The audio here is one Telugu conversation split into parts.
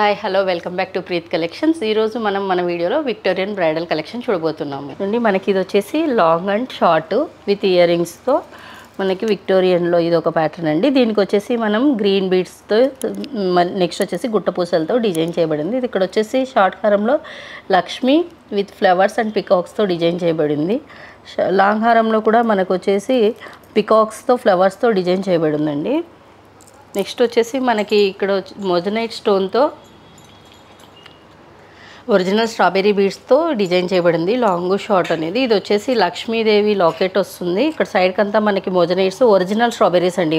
Hi hello welcome back to Preet collections. ఈరోజు మనం మన వీడియోలో విక్టోరియన్ బ్రైడల్ కలెక్షన్ చూడబోతున్నాము అండి. మనకి ఇది వచ్చేసి long and short with ear రింగ్స్తో మనకి విక్టోరియన్లో ఇది ఒక ప్యాటర్న్ అండి. దీనికి వచ్చేసి మనం గ్రీన్ బీడ్స్తో నెక్స్ట్ వచ్చేసి గుట్టపూసలతో డిజైన్ చేయబడింది. ఇది ఇక్కడ వచ్చేసి షార్ట్ హారంలో లక్ష్మి విత్ ఫ్లవర్స్ అండ్ పికాక్స్తో డిజైన్ చేయబడింది. లాంగ్ హారంలో కూడా మనకు వచ్చేసి పికాక్స్తో ఫ్లవర్స్తో డిజైన్ చేయబడిందండి. నెక్స్ట్ వచ్చేసి మనకి ఇక్కడ మోజనైట్ స్టోన్తో ఒరిజినల్ స్ట్రాబెర్రీ బీడ్స్తో డిజైన్ చేయబడింది లాంగ్ షార్ట్ అనేది. ఇది వచ్చేసి లక్ష్మీదేవి లాకెట్ వస్తుంది. ఇక్కడ సైడ్కి అంతా మనకి మోజనైట్స్ ఒరిజినల్ స్ట్రాబెర్రీస్ అండి.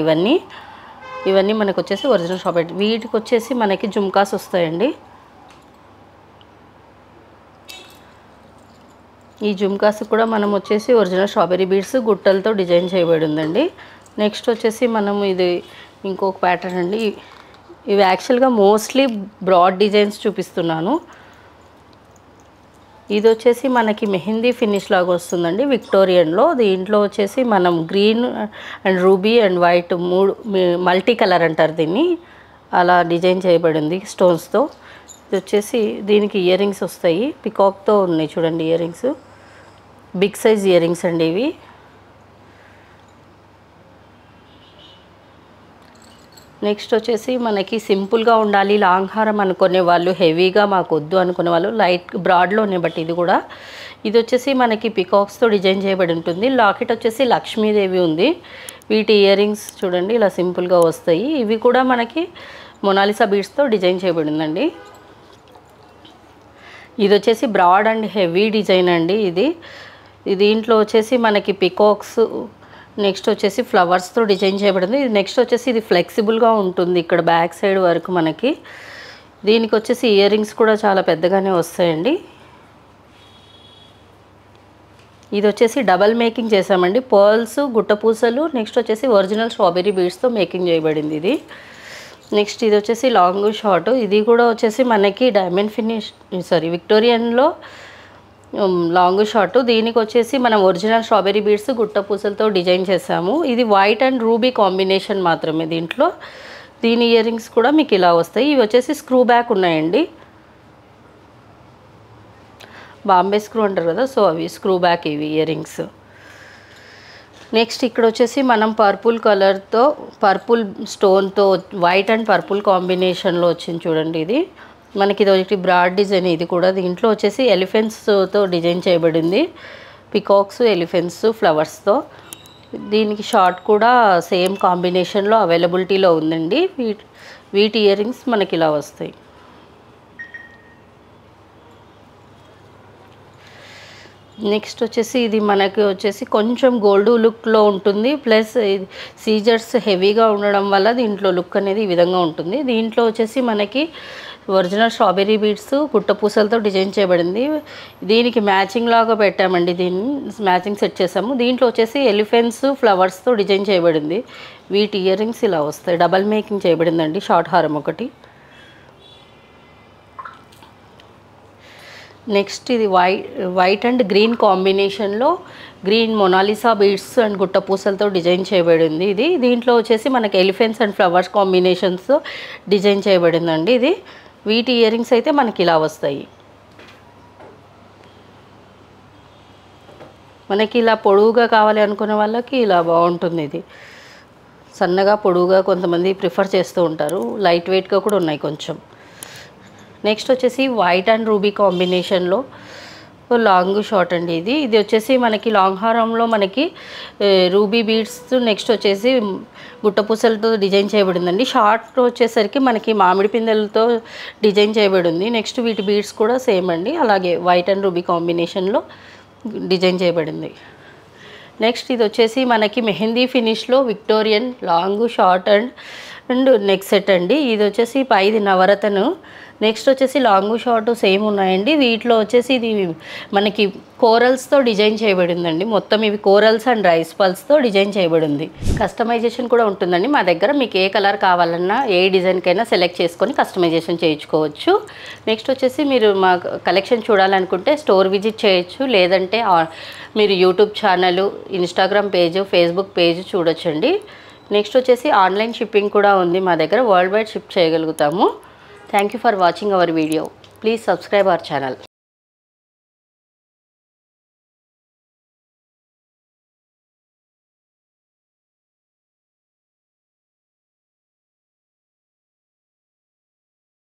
ఇవన్నీ మనకు వచ్చేసి ఒరిజినల్ స్ట్రాబెర్రీ. వీటికి వచ్చేసి మనకి జుమ్కాస్ వస్తాయండి. ఈ జుమ్కాస్ కూడా మనం వచ్చేసి ఒరిజినల్ స్ట్రాబెర్రీ బీడ్స్ గుట్టలతో డిజైన్ చేయబడిందండి. నెక్స్ట్ వచ్చేసి మనం ఇది ఇంకొక ప్యాటర్న్ అండి. ఇవి యాక్చువల్గా మోస్ట్లీ బ్రాడ్ డిజైన్స్ చూపిస్తున్నాను. ఇది వచ్చేసి మనకి మెహందీ ఫినిష్ లాగా వస్తుందండి విక్టోరియన్లో. దీంట్లో వచ్చేసి మనం green and ruby and white multi colour అంటారు దీన్ని, అలా డిజైన్ చేయబడింది స్టోన్స్తో. ఇది వచ్చేసి దీనికి ఇయర్ రింగ్స్ వస్తాయి, పికాక్తో ఉన్నాయి చూడండి earrings, big size earrings అండి ఇవి. నెక్స్ట్ వచ్చేసి మనకి సింపుల్గా ఉండాలి లాంగ్ హారం అనుకునే వాళ్ళు, హెవీగా మాకు వద్దు అనుకునే వాళ్ళు లైట్ బ్రాడ్లోనే. బట్ ఇది వచ్చేసి మనకి పికాక్స్తో డిజైన్ చేయబడి ఉంటుంది. లాకెట్ వచ్చేసి లక్ష్మీదేవి ఉంది. వీటి ఇయర్ రింగ్స్ చూడండి ఇలా సింపుల్గా వస్తాయి. ఇవి కూడా మనకి మొనాలిసా బీడ్స్తో డిజైన్ చేయబడిందండి. ఇది వచ్చేసి బ్రాడ్ అండ్ హెవీ డిజైన్ అండి. దీంట్లో వచ్చేసి మనకి పికాక్స్, నెక్స్ట్ వచ్చేసి ఫ్లవర్స్తో డిజైన్ చేయబడింది. నెక్స్ట్ వచ్చేసి ఇది ఫ్లెక్సిబుల్గా ఉంటుంది ఇక్కడ బ్యాక్ సైడ్ వరకు మనకి. దీనికి వచ్చేసి ఇయర్ రింగ్స్ కూడా చాలా పెద్దగానే వస్తాయండి. ఇది వచ్చేసి డబల్ మేకింగ్ చేసామండి. పర్ల్స్, గుట్టపూసలు, నెక్స్ట్ వచ్చేసి ఒరిజినల్ స్ట్రాబెర్రీ బీడ్స్తో మేకింగ్ చేయబడింది ఇది. నెక్స్ట్ ఇది వచ్చేసి లాంగ్ షార్ట్. ఇది కూడా వచ్చేసి మనకి డైమండ్ ఫినిష్ విక్టోరియన్లో లాంగ్ షార్ట్. దీనికి వచ్చేసి మనం ఒరిజినల్ స్ట్రాబెర్రీ బీడ్స్ గుట్టపూసలతో డిజైన్ చేసాము. ఇది వైట్ అండ్ రూబీ కాంబినేషన్ మాత్రమే దీంట్లో. దీని ఇయర్ రింగ్స్ కూడా మీకు ఇలా వస్తాయి. ఇవి వచ్చేసి స్క్రూ బ్యాక్ ఉన్నాయండి, బాంబే స్క్రూ అంటారు కదా, సో అవి స్క్రూ బ్యాక్ ఇవి ఇయర్ రింగ్స్. నెక్స్ట్ ఇక్కడ వచ్చేసి మనం పర్పుల్ కలర్తో పర్పుల్ స్టోన్తో వైట్ అండ్ పర్పుల్ కాంబినేషన్లో వచ్చింది చూడండి. ఇది మనకి ఇది ఒకటి బ్రాడ్ డిజైన్. ఇది కూడా దీంట్లో వచ్చేసి ఎలిఫెంట్స్తో డిజైన్ చేయబడింది, పికాక్స్, ఎలిఫెంట్స్, ఫ్లవర్స్తో. దీనికి షార్ట్ కూడా సేమ్ కాంబినేషన్లో అవైలబిలిటీలో ఉందండి. వీటి ఇయర్ రింగ్స్ మనకి ఇలా వస్తాయి. నెక్స్ట్ వచ్చేసి ఇది మనకి వచ్చేసి కొంచెం గోల్డ్ లుక్లో ఉంటుంది, ప్లస్ సీజర్స్ హెవీగా ఉండడం వల్ల దీంట్లో లుక్ అనేది ఈ విధంగా ఉంటుంది. దీంట్లో వచ్చేసి మనకి ఒరిజినల్ స్ట్రాబెర్రీ బీడ్స్ గుట్టపూసలతో డిజైన్ చేయబడింది. దీనికి మ్యాచింగ్ లాగా పెట్టామండి, దీన్ని మ్యాచింగ్ సెట్ చేసాము. దీంట్లో వచ్చేసి ఎలిఫెంట్స్, ఫ్లవర్స్తో డిజైన్ చేయబడింది. వీటి ఇయర్ రింగ్స్ ఇలా వస్తాయి. డబల్ మేకింగ్ చేయబడిందండి షార్ట్ హారం ఒకటి. నెక్స్ట్ ఇది వైట్ అండ్ గ్రీన్ కాంబినేషన్లో గ్రీన్ మొనాలిసా బీడ్స్ అండ్ గుట్టపూసలతో డిజైన్ చేయబడింది. దీంట్లో వచ్చేసి మనకి ఎలిఫెంట్స్ అండ్ ఫ్లవర్స్ కాంబినేషన్స్తో డిజైన్ చేయబడిందండి ఇది. వీటి ఇయర్ రింగ్స్ అయితే మనకి ఇలా వస్తాయి. మనకి ఇలా పొడవుగా కావాలి అనుకునే వాళ్ళకి ఇలా బాగుంటుంది. ఇది సన్నగా పొడవుగా కొంతమంది ప్రిఫర్ చేస్తూ ఉంటారు. లైట్ వెయిట్గా కూడా ఉన్నాయి కొంచెం. నెక్స్ట్ వచ్చేసి వైట్ అండ్ రూబీ కాంబినేషన్లో లాంగ్ షార్ట్ అండి. ఇది వచ్చేసి మనకి లాంగ్ హారంలో మనకి రూబీ బీడ్స్, నెక్స్ట్ వచ్చేసి గుట్టపూసలతో డిజైన్ చేయబడిందండి. షార్ట్ వచ్చేసరికి మనకి మామిడి పిందెలతో డిజైన్ చేయబడింది. నెక్స్ట్ వీటి బీడ్స్ కూడా సేమ్ అండి, అలాగే వైట్ అండ్ రూబీ కాంబినేషన్లో డిజైన్ చేయబడింది. నెక్స్ట్ ఇది వచ్చేసి మనకి మెహందీ ఫినిష్లో Victorian long short and neck set అండి. ఇది వచ్చేసి పైది నవరత్న. నెక్స్ట్ వచ్చేసి లాంగ్ షార్ట్ సేమ్ ఉన్నాయండి. వీటిలో వచ్చేసి ఇది మనకి కోరల్స్తో డిజైన్ చేయబడిందండి. మొత్తం ఇవి కోరల్స్ అండ్ రైస్ పల్స్తో డిజైన్ చేయబడింది. కస్టమైజేషన్ కూడా ఉంటుందండి మా దగ్గర. మీకు ఏ కలర్ కావాలన్నా ఏ డిజైన్కైనా సెలెక్ట్ చేసుకొని కస్టమైజేషన్ చేయించుకోవచ్చు. నెక్స్ట్ వచ్చేసి మీరు మా కలెక్షన్ చూడాలనుకుంటే స్టోర్ విజిట్ చేయొచ్చు, లేదంటే మీరు YouTube channel, Instagram page, Facebook page చూడొచ్చండి. నెక్స్ట్ వచ్చేసి ఆన్లైన్ షిప్పింగ్ కూడా ఉంది మా దగ్గర, వరల్డ్ వైడ్ షిప్ చేయగలుగుతాము. Thank you for watching our video. Please subscribe our channel.